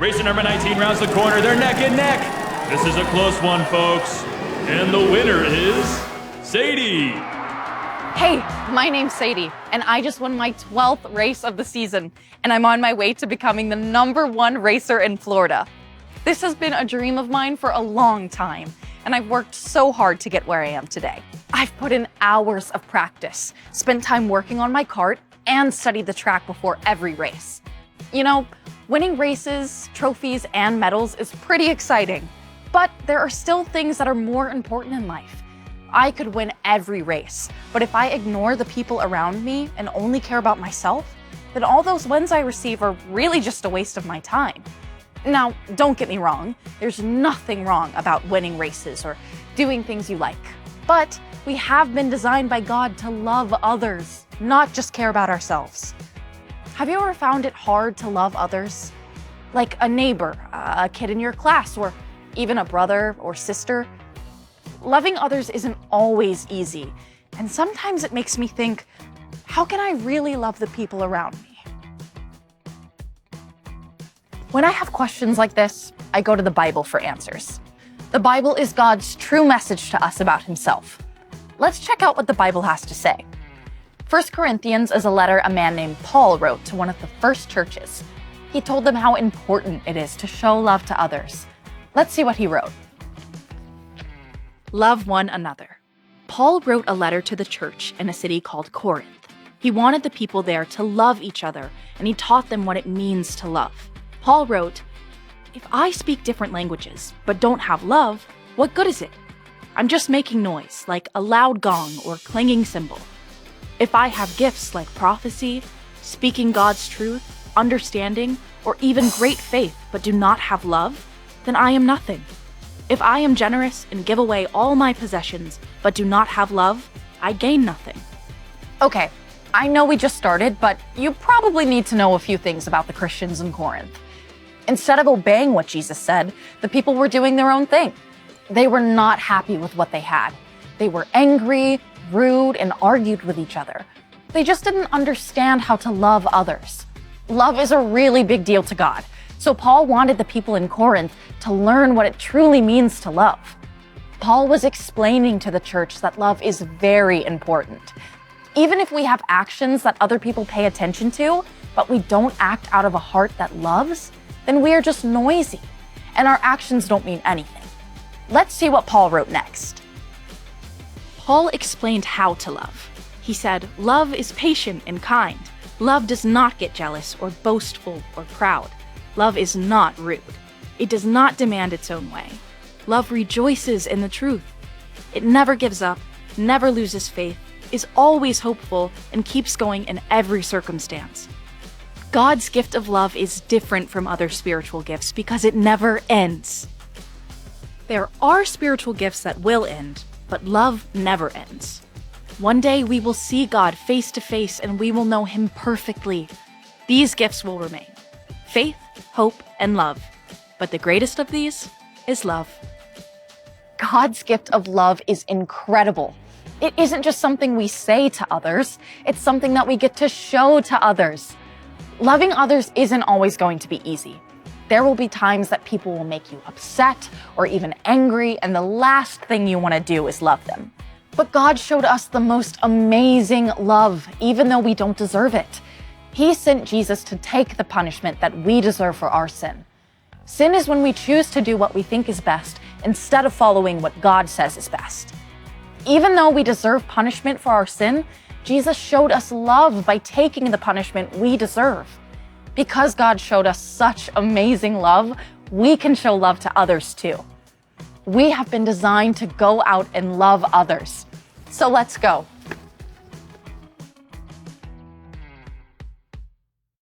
Racer number 19 rounds the corner. They're neck and neck. This is a close one, folks. And the winner is Sadie. Hey, my name's Sadie, and I just won my 12th race of the season, and I'm on my way to becoming the #1 racer in Florida. This has been a dream of mine for a long time, and I've worked so hard to get where I am today. I've put in hours of practice, spent time working on my kart, and studied the track before every race. You know, winning races, trophies, and medals is pretty exciting, but there are still things that are more important in life. I could win every race, but if I ignore the people around me and only care about myself, then all those wins I receive are really just a waste of my time. Now, don't get me wrong, there's nothing wrong about winning races or doing things you like. But we have been designed by God to love others, not just care about ourselves. Have you ever found it hard to love others? Like a neighbor, a kid in your class, or even a brother or sister? Loving others isn't always easy, and sometimes it makes me think, how can I really love the people around me? When I have questions like this, I go to the Bible for answers. The Bible is God's true message to us about himself. Let's check out what the Bible has to say. 1 Corinthians is a letter a man named Paul wrote to one of the first churches. He told them how important it is to show love to others. Let's see what he wrote. Love one another. Paul wrote a letter to the church in a city called Corinth. He wanted the people there to love each other, and he taught them what it means to love. Paul wrote, "If I speak different languages, but don't have love, what good is it? I'm just making noise, like a loud gong or clanging cymbal. If I have gifts like prophecy, speaking God's truth, understanding, or even great faith, but do not have love, then I am nothing. If I am generous and give away all my possessions, but do not have love, I gain nothing." Okay, I know we just started, but you probably need to know a few things about the Christians in Corinth. Instead of obeying what Jesus said, the people were doing their own thing. They were not happy with what they had. They were angry, rude, and argued with each other. They just didn't understand how to love others. Love is a really big deal to God. So Paul wanted the people in Corinth to learn what it truly means to love. Paul was explaining to the church that love is very important. Even if we have actions that other people pay attention to, but we don't act out of a heart that loves, then we are just noisy, and our actions don't mean anything. Let's see what Paul wrote next. Paul explained how to love. He said, "Love is patient and kind. Love does not get jealous or boastful or proud. Love is not rude. It does not demand its own way. Love rejoices in the truth. It never gives up, never loses faith, is always hopeful, and keeps going in every circumstance." God's gift of love is different from other spiritual gifts because it never ends. There are spiritual gifts that will end, but love never ends. One day we will see God face to face and we will know him perfectly. These gifts will remain: faith, hope, and love. But the greatest of these is love. God's gift of love is incredible. It isn't just something we say to others, it's something that we get to show to others. Loving others isn't always going to be easy. There will be times that people will make you upset or even angry, and the last thing you want to do is love them. But God showed us the most amazing love, even though we don't deserve it. He sent Jesus to take the punishment that we deserve for our sin. Sin is when we choose to do what we think is best instead of following what God says is best. Even though we deserve punishment for our sin, Jesus showed us love by taking the punishment we deserve. Because God showed us such amazing love, we can show love to others too. We have been designed to go out and love others. So let's go.